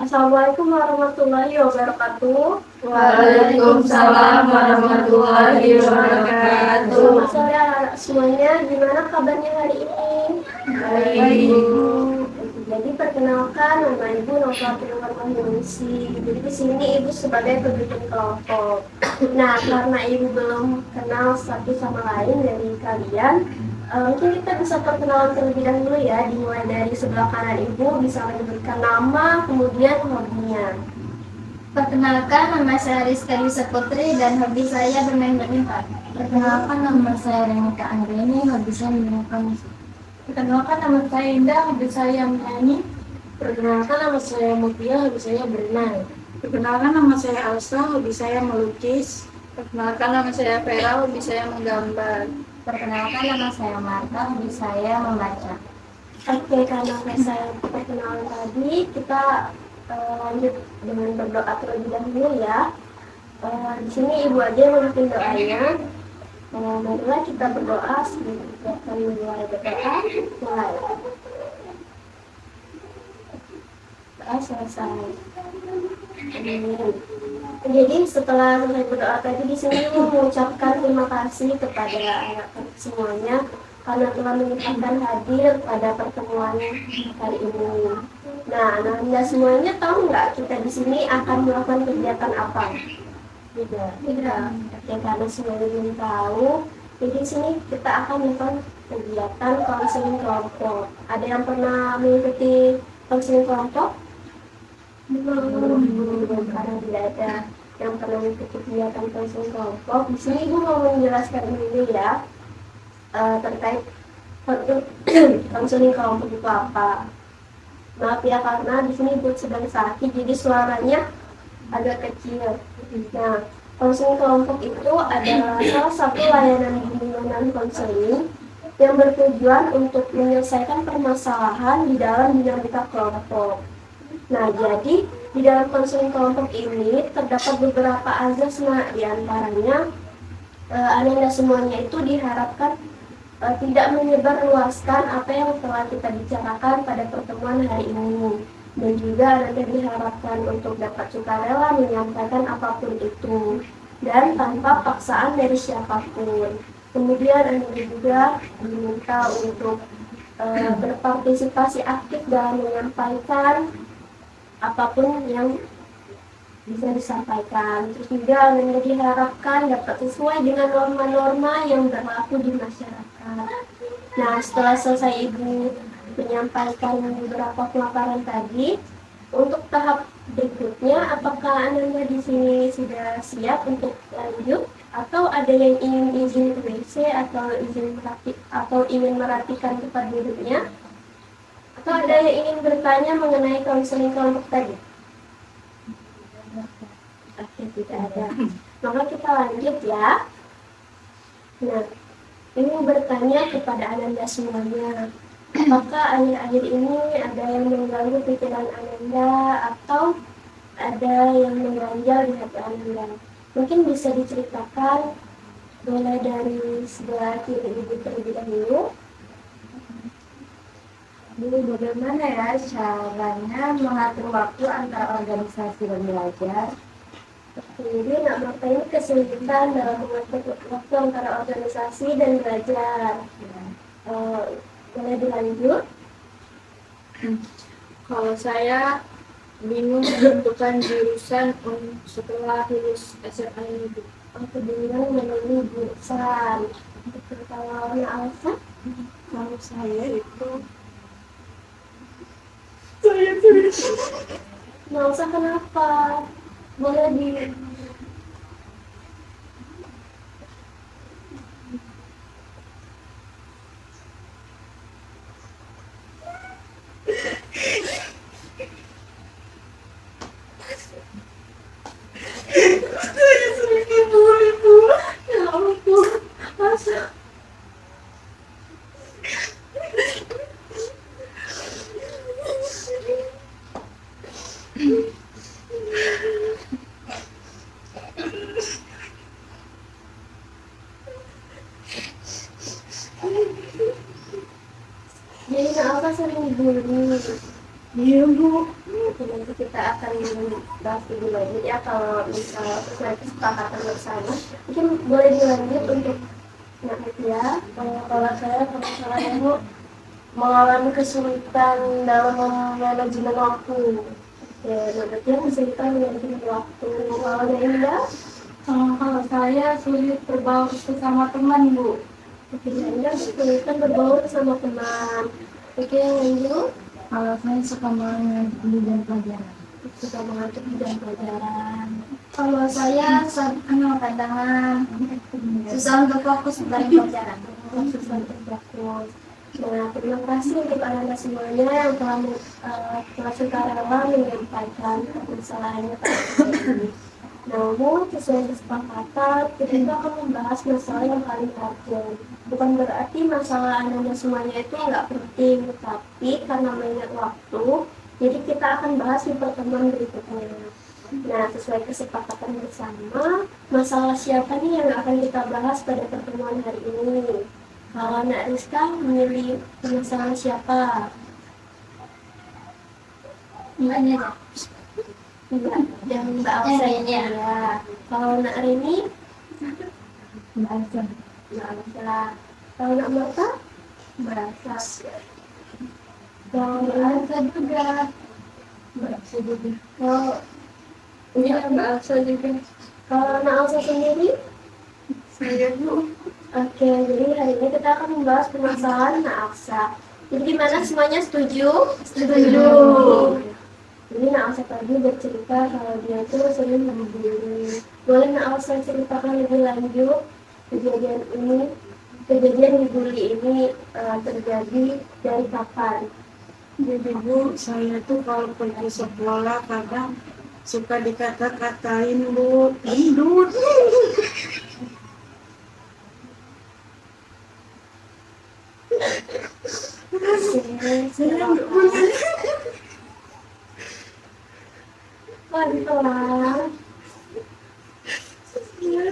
Assalamualaikum warahmatullahi wabarakatuh. Waalaikumsalam warahmatullahi wabarakatuh. Selamat sore anak semuanya. Gimana kabarnya hari ini? Baik. Jadi perkenalkan, nama Ibu Novatul Warmahyunisi. Jadi di sini Ibu sebagai pemimpin kelompok. Nah, karena Ibu belum kenal satu sama lain dari kalian, mungkin kita bisa perkenalan terlebih dahulu ya. Dimulai dari sebelah kanan Ibu bisa menyebutkan nama, kemudian hobinya. Perkenalkan, nama saya Rizka Yusuf Putri dan hobi saya bermain badminton. Perkenalkan, nama saya Renita Anggreni, hobi saya mendengarkan musik. Perkenalkan, nama saya Indah, hobi saya menyanyi. Perkenalkan, nama saya Mutia, hobi saya berenang. Perkenalkan, nama saya Alsa, hobi saya melukis. Perkenalkan, nama saya Vera, hobi saya menggambar. Perkenalkan, nama saya Marta, hobi saya membaca. Oke, karena saya perkenalan tadi, kita lanjut dengan berdoa terlebih dahulu ya. Di sini Ibu aja yang memimpin doanya. Marilah kita berdoa sebelum kita akan mulai berdoa. Mulai. Doa selesai. Amin. Jadi setelah selesai berdoa tadi di sini Ibu mengucapkan terima kasih kepada anak semuanya karena telah menyempatkan hadir pada pertemuan hari ini. Nah, anak-anak semuanya tahu nggak kita di sini akan melakukan kegiatan apa? Tidak. Ya, karena semuanya belum tahu. Jadi di sini kita akan melakukan kegiatan konseling kelompok. Ada yang pernah mengikuti konseling kelompok? Belum. Karena tidak ada yang pernah mengikuti kegiatan konseling kelompok. Di sini Ibu mau menjelaskan dulu ya terkait konseling kelompok itu apa. Maaf ya karena di sini Ibu sedang sakit jadi suaranya agak kecil. Nah, konseling kelompok itu adalah salah satu layanan bimbingan konseling yang bertujuan untuk menyelesaikan permasalahan di dalam dinamika kelompok. Nah, jadi di dalam konseling kelompok ini terdapat beberapa azas, di antaranya anak-anak semuanya itu diharapkan tidak menyebarluaskan apa yang telah kita bicarakan pada pertemuan hari ini, dan juga Anda diharapkan untuk dapat sukarela menyampaikan apapun itu dan tanpa paksaan dari siapapun. Kemudian Anda juga diminta untuk berpartisipasi aktif dalam menyampaikan apapun yang bisa disampaikan. Terus juga Anda diharapkan dapat sesuai dengan norma-norma yang berlaku di masyarakat. Nah, setelah selesai Ibu menyampaikan beberapa pemaparan tadi, untuk tahap berikutnya, apakah Anda di sini sudah siap untuk lanjut, atau ada yang ingin izin ke WC atau ingin merapikan tempat duduknya, atau ada yang ingin bertanya mengenai konseling kelompok tadi? Oke, tidak ada. Maka kita lanjut ya. Nah, ini bertanya kepada Ananda semuanya. Apakah akhir-akhir ini ada yang mengganggu pikiran Ananda atau ada yang mengganjal di hati Ananda? Mungkin bisa diceritakan mulai dari sebelah kiri Ibu terlebih dahulu. Dulu bagaimana ya caranya mengatur waktu antara organisasi dan belajar? Jadi nak Marta ini kesulitan dalam mengatur waktu antara organisasi dan belajar. Boleh dilanjut? Kalau saya bingung menentukan jurusan setelah lulus SMA ini. Kebingungan memilih jurusan. Kalau Alsa? Kalau saya itu Alsa kenapa? Boleh di jadi Alsa sering dibully. Iya Bu. Oke, nanti kita akan bahas lebih lanjut ya kalau misal sesuai kesepakatan bersama. Mungkin boleh dilanjut untuk Nak Mutia. Kalau saya permasalahan Ibu mengalami kesulitan dalam manajemen waktu. Ya, Nak Mutia kesulitan manajemen waktu. Kalau ada Indah, Kalau saya sulit berbaur bersama teman, Bu. oke, Indah kesulitan berbaur sama teman. Oke, yang lanjut. Kalau saya suka mengikuti dan pelajaran. Suka mengatur bidang pelajaran. Kalau saya kadang susah untuk fokus dalam pelajaran. Susah untuk fokus. Nah, terima kasih untuk anak-anak semuanya yang telah sukarela menyampaikan permasalahannya pada hari ini. Namun, sesuai kesepakatan, kita akan membahas masalah yang paling urgent. Bukan berarti masalah anak-anak semuanya itu nggak penting, tapi karena banyak waktu, jadi kita akan bahas di pertemuan berikutnya. Nah, sesuai kesepakatan bersama, masalah siapa nih yang akan kita bahas pada pertemuan hari ini? Kalau Nak Rizka memilih masalah siapa? Mbaknya aja. Mbak, yang Mbak Alsa ini Iya. ya. Kalau Nak Rini, Mbak Elsa. Mbak Alsa. Kalau Nak Marta, Mbak Alsa. Kalau Mbak Alsa juga. Mbak Elsa juga. Kalau Iya Mbak Elsa juga. Kalau Nak Alsa sendiri, Saya Bu. oke, jadi hari ini kita akan membahas permasalahan Nak Alsa. Jadi gimana semuanya setuju? Setuju. Jadi Nak Alsa tadi bercerita kalau dia tuh sering membuli. Boleh Nak Alsa ceritakan lebih lanjut kejadian dibully ini terjadi dari kapan? Jadi Bu, saya tuh kalau pergi sekolah kadang suka dikata-katain Bu, gendut. Saya nggak punya. Pelan-pelan. Ini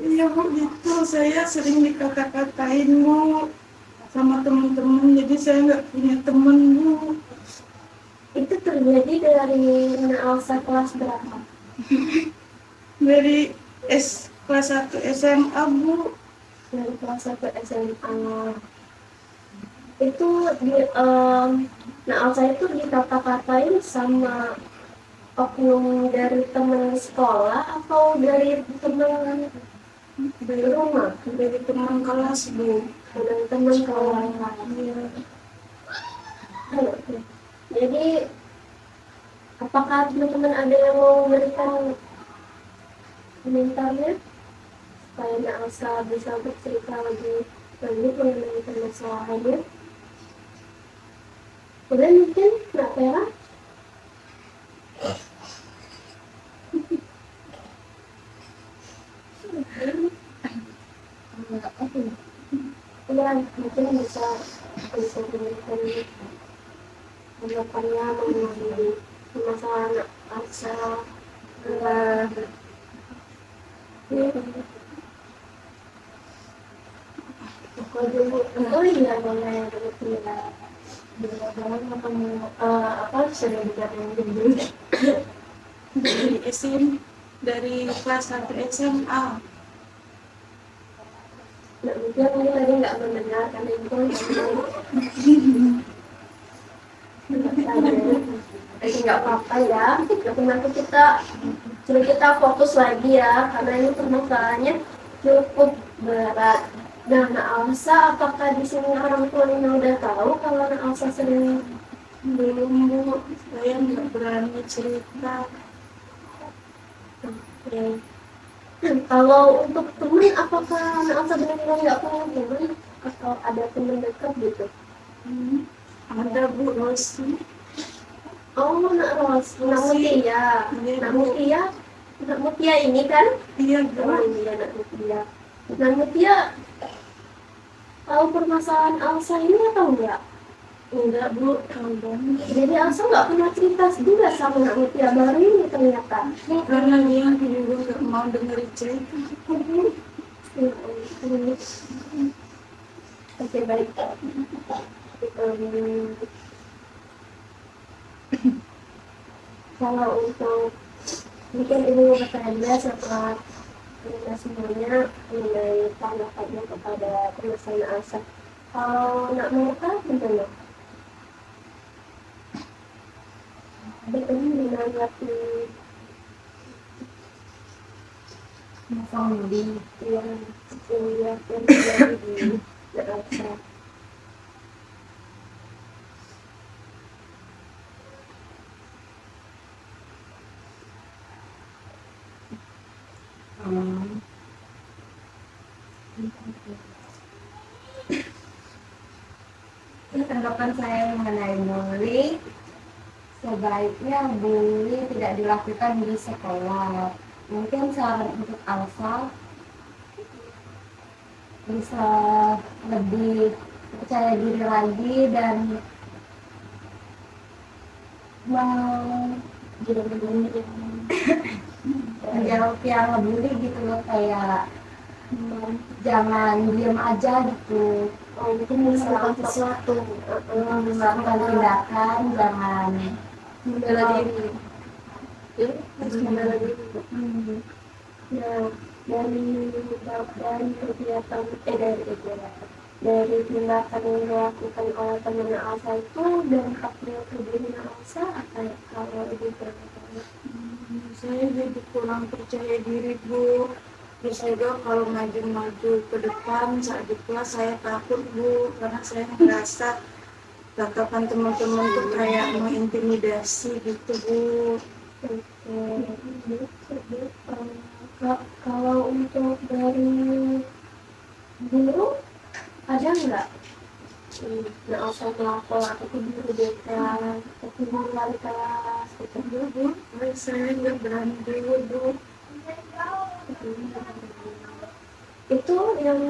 Iya Bu, gitu. Saya sering dikata-katain Bu sama teman-teman. Jadi saya nggak punya teman Bu. itu terjadi dari Nak Alsa kelas berapa? Dari kelas 1 SMA Bu. Dari kelas 1 SMA. Itu Nak Alsa itu dikata-katain sama oknum dari teman sekolah atau dari teman Dari rumah? dari teman kelas Bu. Dari teman kelas. Iya. Jadi apakah teman-teman ada yang mau memberikan komentarnya supaya Nak Alsa bisa bercerita lebih lanjut mengenai permasalahannya? Boleh mungkin Nak Vera? Ya, mungkin bisa diberikan tanggapannya mengenai permasalahan Nak Alsa. Oh iya, boleh ya. Jangan ketemu apa sudah dikatakan dulu. Dari kelas 1 SMA. Nak Mutia mungkin tadi nggak mendengar karena itu tapi nggak apa-apa ya. Nanti kita fokus lagi ya karena ini permasalahannya cukup berat. Nah, Nak Alsa, apakah di sini orang tuanya udah tahu kalau Nak Alsa sering Belum Bu, saya nggak berani cerita. Oke. Kalau untuk teman, apakah Nak Alsa benar-benar nggak punya teman atau ada teman dekat gitu? Ada Bu Rosi. Oh, Nak Mutia. Iya, Nak Bu. Mutia. Nak Mutia ini kan? Iya Bu. Oh iya, Nak Mutia. Nak Mutia tahu permasalahan Alsa ini atau enggak? Enggak Bu. Tahu banget. Jadi Elsa nggak pernah cerita juga sama Nak Mutia baru ini ternyata. Karena dia juga nggak mau dengerin cerita. Oke baik. Kalau untuk mungkin Ibu bertanya setelah kita semuanya mengenai tanggapannya kepada permasalahan Elsa. Kalau Nak Mereka gimana? Ada ini menanggapi Mandi. yang terjadi di Nak Elsa. Tanggapan saya mengenai bully, sebaiknya bully tidak dilakukan di sekolah. Mungkin saran untuk Alfa bisa lebih percaya diri lagi dan menjawab yang ngebully gitu loh, kayak jangan diam aja gitu. Oh, mungkin bisa melakukan sesuatu, Melakukan tindakan, jangan membela diri. Ya, harus membela diri. Nah, dari kegiatan dari tindakan yang dilakukan oleh teman Alsa itu dampaknya ke diri Alsa apa ya kalau Ibu berkata? Saya jadi kurang percaya diri Bu. Terus juga kalau maju-maju ke depan saat di kelas saya takut Bu, karena saya merasa tatapan teman-teman tuh kayak mengintimidasi gitu Bu. Kalau untuk dari guru ada nggak nah Alsa melapor atau ke guru BK atau ke guru wali kelas gitu? Bu, saya nggak berani dulu Bu. Itu yang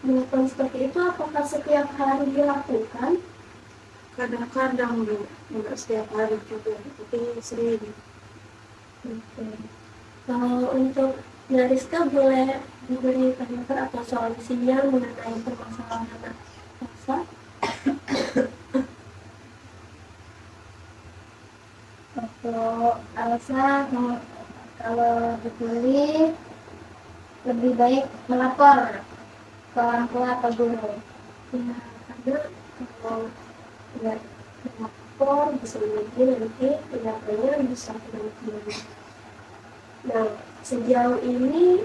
melakukan seperti itu apakah setiap hari dilakukan? Kadang-kadang Bu, nggak setiap hari juga, tapi sering. Oke. Kalau untuk Nariska boleh diberi komentar atau solusinya mengenai permasalahan Elsa? Untuk Elsa, kalau dibully lebih baik melapor ke orang tua atau guru. Ya, karena kalau tidak melapor bisa jadi nanti tindakannya bisa terlalu. Nah, sejauh ini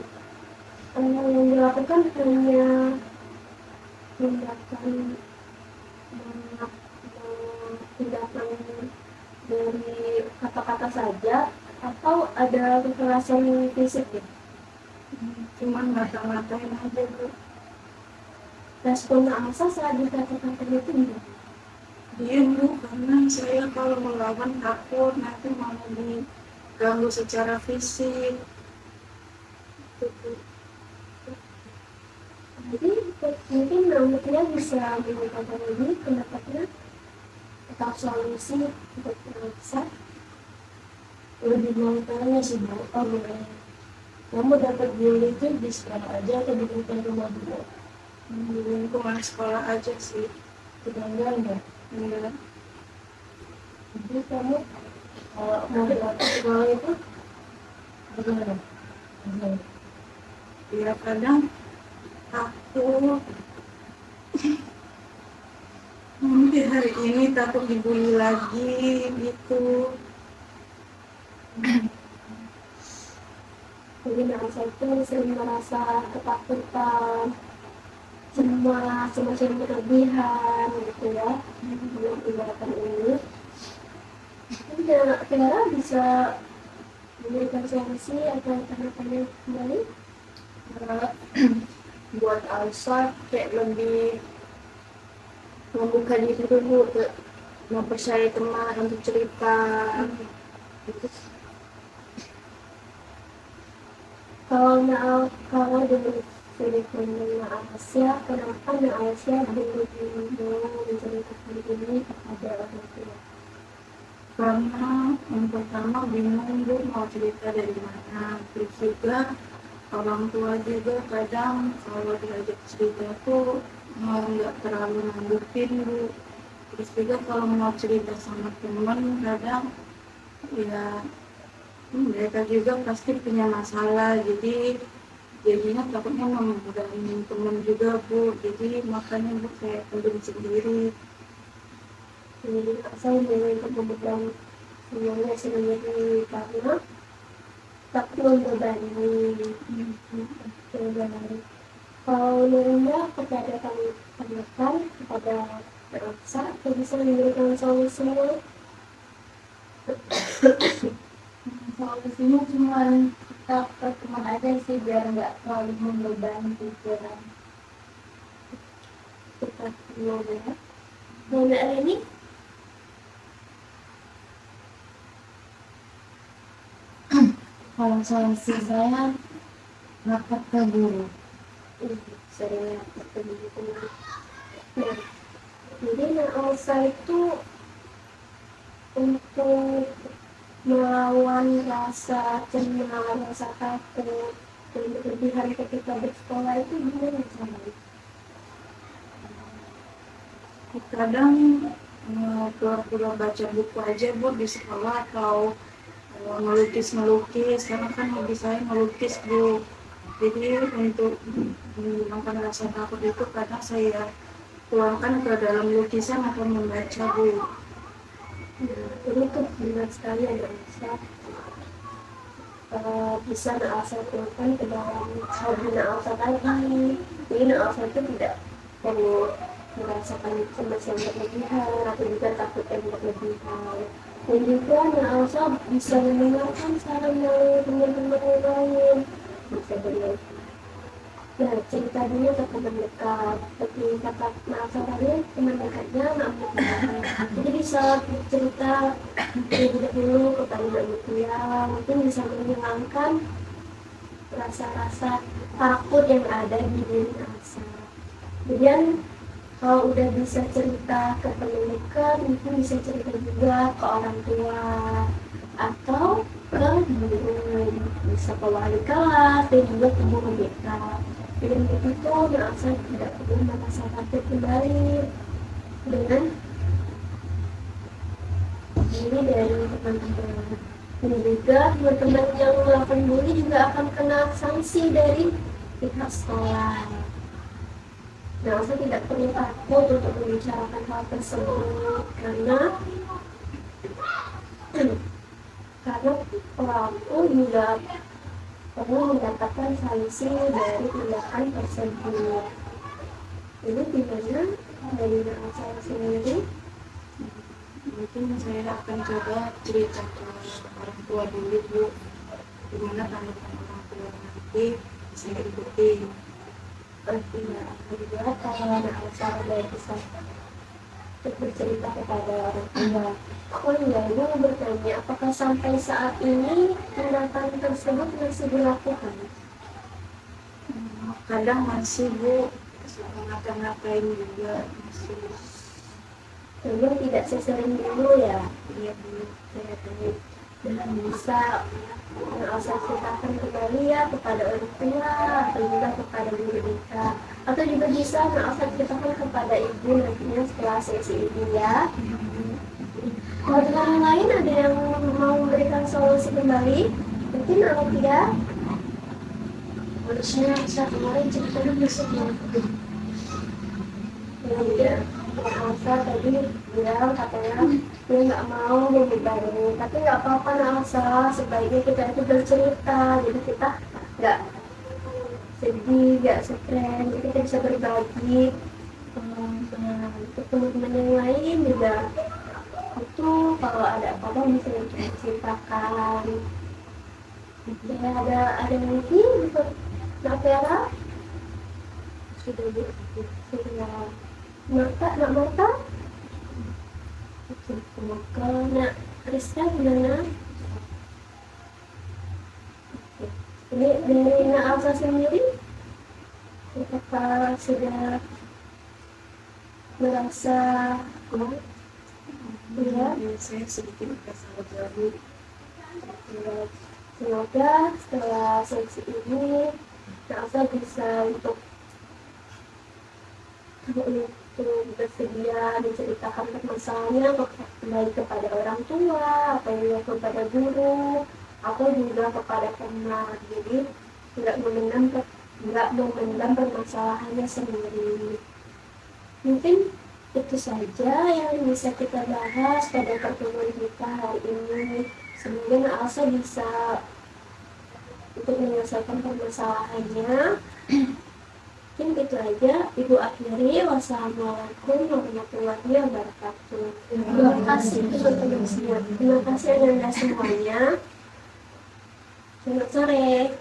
yang dilakukan hanya tindakan dari kata-kata saja atau ada kekerasan fisik ya? Cuman ngata-ngatain aja Bu. Respon Alsa saat dikata-kata itu gimana? Diam Bu, karena saya kalau melawan takut nanti malah diganggu secara fisik. Gitu, Bu. Jadi mungkin nantinya bisa memberikan lagi pendapatnya atau solusi untuk Alsa. Lebih mengutanya sih Bu, kamu dapat bully itu di sekolah aja atau di rumah juga? Di lingkungan sekolah aja sih. Enggak. Enggak. Jadi kamu kalau mau berlatih sekolah itu bagaimana? Ya kadang takut. Nanti hari ini takut dibully lagi gitu. Jadi Alsa itu sering merasa ketakutan, semacam berlebihan gitu ya dalam tindakan ini. Kira bisa memberikan solusi atau tanda-tanda kembali Buat Alsa kayak lebih membuka diri dulu, mempercayai teman untuk cerita gitu. kalau sudut pandang Asia, kenapa Asia belum mau menceritakan ini kepada orang tua? Karena yang pertama bingung bu mau cerita dari mana, terus juga orang tua juga kadang kalau diajak cerita tuh mau nggak terlalu nanggepin bu, terus juga kalau mau cerita sama teman kadang ya mereka juga pasti punya masalah, jadi jadinya takutnya membedain teman juga bu, jadi makanya bu saya pendam sendiri. Jadi saya ingin kemudian semuanya sendiri karena takut membebani. Kalau Nurunda kepada kami tanyakan kepada Raksa, kita bisa memberikan solusinya. Solusinya cuma kita berteman aja sih biar nggak terlalu membebani pikiran. Kita mau ya. Nona ini Kalau solusi saya lapor ke guru. sering ketemu di teman. Nah, jadi Elsa itu untuk melawan rasa cemas, rasa takut, dan berlebihan ketika bersekolah itu gimana caranya? Kadang keluar baca buku aja bu di sekolah atau melukis karena kan hobi saya melukis bu, jadi untuk menghilangkan rasa takut itu kadang saya tuangkan ke dalam lukisan atau membaca bu. Ini tuh benar sekali ada Elsa. Bisa Elsa tuangkan ke dalam hobi Elsa tadi. Jadi Elsa itu tidak perlu merasakan cemas yang berlebihan atau juga takut yang berlebihan. Dan juga Elsa bisa mendengarkan saran dari teman-teman yang lain. Bisa beliau cerita dulu ke teman dekat, seperti kata Elsa tadi teman dekatnya Mbak jadi bisa cerita terlebih dahulu kepada Mbak Mutia, mungkin bisa menghilangkan rasa-rasa takut yang ada di diri Elsa. Kemudian kalau udah bisa cerita ke teman dekat, mungkin bisa cerita juga ke orang tua atau ke guru, bisa ke wali kelas dan juga ke guru BK. Dengan begitu, Elsa tidak perlu merasa takut kembali dengan ini dari teman-teman. Dan juga teman-teman yang melakukan bully juga akan kena sanksi dari pihak sekolah. Nah, Elsa tidak perlu takut untuk membicarakan hal tersebut karena pelaku juga perlu mendapatkan sanksi dari tindakan tersebut. Ini gimana dari Elsa sendiri? Mungkin saya akan coba cerita ke orang tua dulu bu, gimana tanggapan orang tua nanti saya ikuti. Artinya juga kalau Elsa sudah bisa bercerita kepada orang tua. Oh iya, ini mau bertanya, apakah sampai saat ini tindakan tersebut masih dilakukan? Kadang masih bu, suka ngata-ngatain juga masih. Memang tidak sesering dulu ya. Iya bu. Dan bisa Elsa ceritakan kembali ya kepada orang tua atau juga kepada guru kita, atau juga bisa Elsa ceritakan kepada ibu nantinya setelah sesi ini ya. Kalau yang lain ada yang mau memberikan solusi kembali, mungkin Alfia. Harusnya saya kemarin ceritanya besok ya. Ya, Elsa tadi bilang katanya dia nggak mau membebani, tapi nggak apa-apa Elsa, sebaiknya kita itu bercerita, jadi kita nggak sedih, nggak stres, jadi kita bisa berbagi. Untuk teman-teman yang lain juga itu kalau ada apa-apa bisa ceritakan. Ya, ada lagi untuk Nak Vera? Sudah bu. Sudah. Nak Marta? Semoga Nak Rizka gimana? Ini dari Nak Elsa sendiri? Apakah sudah merasa kuat? Ya. Saya sedikit merasa jauh. Ya, semoga setelah sesi ini Elsa bisa untuk bersedia menceritakan masalahnya baik kepada orang tua atau kepada guru atau juga kepada teman. Jadi tidak memendam permasalahannya sendiri. Mungkin itu saja yang bisa kita bahas pada pertemuan kita hari ini. Semoga Elsa bisa untuk menyelesaikan permasalahannya. Mungkin itu aja. Ibu akhiri. Wassalamualaikum warahmatullahi wabarakatuh. Terima kasih teman-teman semua. Terima kasih Anda semuanya. Selamat sore.